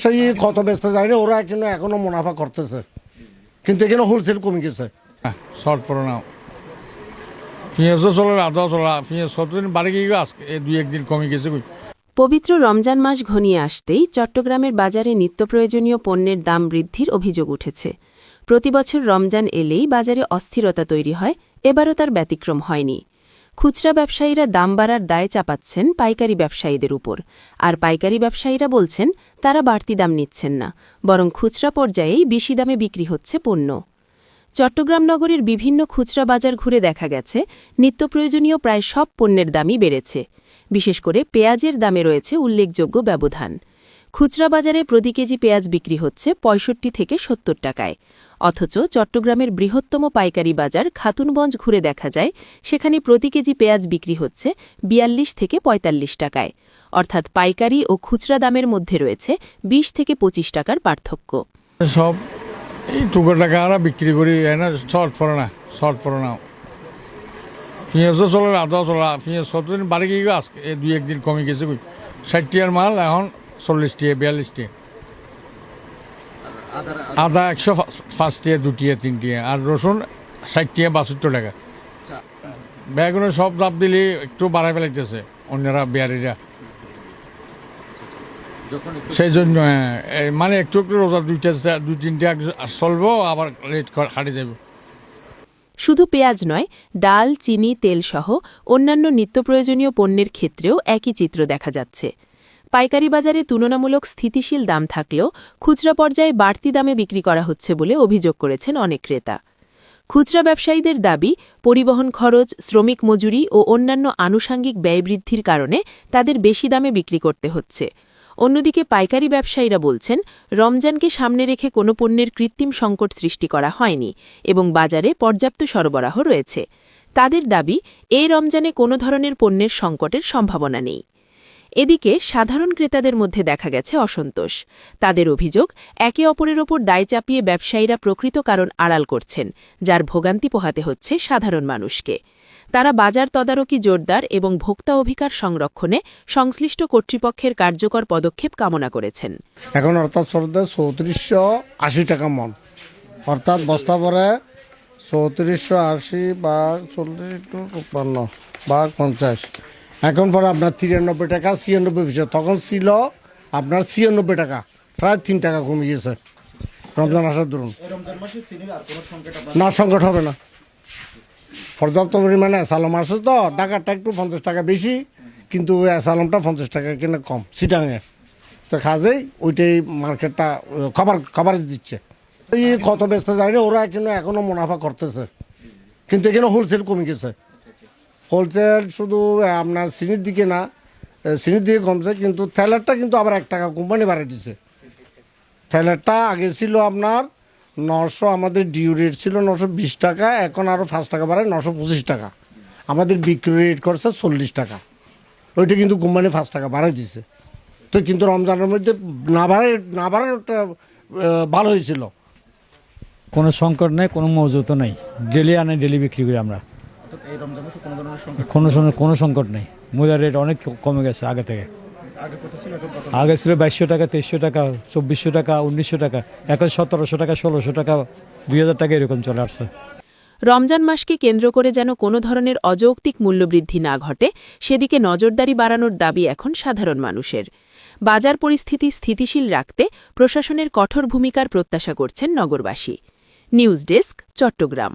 সেই কত ব্যস্ত যায় না, ওরা কিন্তু এখনো মুনাফা করতেছে, কিন্তু এখানে হোলসেল কমে গেছে। শর্ট পড়ো না, পেঁয়াজও চলে, আদাও চলে, পেঁয়াজ কতদিন বাড়ি গিয়ে আজকে দুই একদিন কমে গেছে। পবিত্র রমজান মাস ঘনিয়ে আসতেই চট্টগ্রামের বাজারে নিত্যপ্রয়োজনীয় পণ্যের দাম বৃদ্ধির অভিযোগ উঠেছে। প্রতিবছর রমজান এলেই বাজারে অস্থিরতা তৈরি হয়, এবারও তার ব্যতিক্রম হয়নি। খুচরা ব্যবসায়ীরা দাম বাড়ার দায় চাপাচ্ছেন পাইকারি ব্যবসায়ীদের উপর, আর পাইকারি ব্যবসায়ীরা বলছেন তারা বাড়তি দাম নিচ্ছেন না, বরং খুচরা পর্যায়েই বেশি দামে বিক্রি হচ্ছে পণ্য। চট্টগ্রাম নগরের বিভিন্ন খুচরা বাজার ঘুরে দেখা গেছে নিত্যপ্রয়োজনীয় প্রায় সব পণ্যের দামই বেড়েছে। বিশেষ করে পেঁয়াজের দামে রয়েছে উল্লেখযোগ্য ব্যবধান। খুচরা বাজারে প্রতি কেজি পেঁয়াজ বিক্রি হচ্ছে ৬৫ থেকে ৭০ টাকায়, অথচ চট্টগ্রামের বৃহত্তম পাইকারি বাজার খাতুনগঞ্জ ঘুরে দেখা যায় সেখানে প্রতি কেজি পেঁয়াজ বিক্রি হচ্ছে ৪২ থেকে ৪৫ টাকায়, অর্থাৎ পাইকারি ও খুচরা দামের মধ্যে রয়েছে ২০ থেকে ২৫ টাকার পার্থক্য। সব এই টুকরো টাকা আমরা বিক্রি করি, শর্ট পড়ে না, পেঁয়াজও চলে, আদাও চলে, পেঁয়াজ কতদিন বাড়ি গিয়ে আজকে দুই একদিন কমে গেছে। ৬০ টাকার মাল এখন ৪০ টাকা, ৪২ টাকা, আদা ১০৫ টাকা, ২ টাকা, ৩ টাকা, আর রসুন ৬০ টাকা, ৬২ টাকা। বেগুনের সব দাম দিলে একটু বাড়াই ফেলাইতেছে অন্যরা, বিহারিরা। সেই জন্য মানে একটু একটু রোজা দুই তিনটা চলবো, আবার রেট হাঁটে যাব। শুধু পেঁয়াজ নয়, ডাল, চিনি, তেলসহ অন্যান্য নিত্যপ্রয়োজনীয় পণ্যের ক্ষেত্রেও একই চিত্র দেখা যাচ্ছে। পাইকারি বাজারে তুলনামূলক স্থিতিশীল দাম থাকলেও খুচরা পর্যায়ে বাড়তি দামে বিক্রি করা হচ্ছে বলে অভিযোগ করেছেন অনেক ক্রেতা। খুচরা ব্যবসায়ীদের দাবি, পরিবহন খরচ, শ্রমিক মজুরি ও অন্যান্য আনুষাঙ্গিক ব্যয় বৃদ্ধির কারণে তাদের বেশি দামে বিক্রি করতে হচ্ছে। অন্যদিকে পাইকারি ব্যবসায়ীরা বলছেন, রমজানকে সামনে রেখে কোনো পণ্যের কৃত্রিম সংকট সৃষ্টি করা হয়নি এবং বাজারে পর্যাপ্ত সরবরাহ রয়েছে। তাদের দাবি, এই রমজানে কোনো ধরনের পণ্যের সংকটের সম্ভাবনা নেই। এদিকে সাধারণ ক্রেতাদের মধ্যে দেখা গেছে অসন্তোষ। তাদের অভিযোগ, একে অপরের ওপর দায় চাপিয়ে ব্যবসায়ীরা প্রকৃত কারণ আড়াল করছেন, যার ভোগান্তি পোহাতে হচ্ছে সাধারণ মানুষকে। তারা বাজার তদারকি জোরদার এবং ভোক্তা অধিকার সংরক্ষণে সংশ্লিষ্ট কর্তৃপক্ষের কার্যকর পদক্ষেপ কামনা করেছেন। এখন অর্থাৎ সরদে ৩৪৮০ টাকা মন, অর্থাৎ বস্তা পরে ৩৪৮০ বা ৪০ বা ৫০। এখন পরে আপনার ৯৩ টাকা ৯৬ পয়সা, তখন ছিল আপনার ৯৬ টাকা, প্রায় ৩ টাকা কমে গিয়েছে রমজান আসার দরুন। না, সংকট হবে না, পর্যাপ্ত পরিমাণে অ্যাসালম আসে, তো টাকাটা একটু ৫০ টাকা বেশি, কিন্তু অ্যাসালমটা ৫০ টাকা কিনে কম সিটাঙে, তো কাজেই ওইটাই মার্কেটটা কভারেজ দিচ্ছে। এই কত ব্যস্ত যায় না, ওরা কিন্তু এখনও মুনাফা করতেছে, কিন্তু এখানে হোলসেল কমে গেছে। হোলসেল শুধু আপনার চিনির দিকে না, চিনির দিকে কমছে, কিন্তু তেলেরটা কিন্তু আবার ১ টাকা কোম্পানি বাড়িয়ে দিছে। তেলেরটা আগে ছিল আপনার ৯০০, আমাদের ডিউ রেট ছিল ৯২০ টাকা, এখন আরও ৫ টাকা বাড়ায় ৯২৫ টাকা। আমাদের বিক্রি রেট করছে ৪০ টাকা, ওইটা কিন্তু কোম্পানি ৫ টাকা বাড়াই দিছে। তো কিন্তু রমজানের মধ্যে না বাড়ানোটা ভালো হয়েছিল। কোনো সংকট নেই, কোনো মজুতও নেই, ডেলি আনে ডেলি বিক্রি করি আমরা। কোনো সংকট নেই, মুদার রেট অনেক কমে গেছে আগে থেকে। আগে ছিল ২২০০ টাকা, ২৩০০ টাকা, ২৪০০ টাকা, ১৯০০ টাকা, এখন ১৭০০ টাকা, ১৬০০ টাকা, ২০০০ টাকা এরকম চলে আসছে। রমজান মাসকে কেন্দ্র করে যেন কোনো ধরনের অযৌক্তিক মূল্যবৃদ্ধি না ঘটে, সেদিকে নজরদারি বাড়ানোর দাবি এখন সাধারণ মানুষের। বাজার পরিস্থিতি স্থিতিশীল রাখতে প্রশাসনের কঠোর ভূমিকার প্রত্যাশা করছেন নগরবাসী। News desk, Chittagong.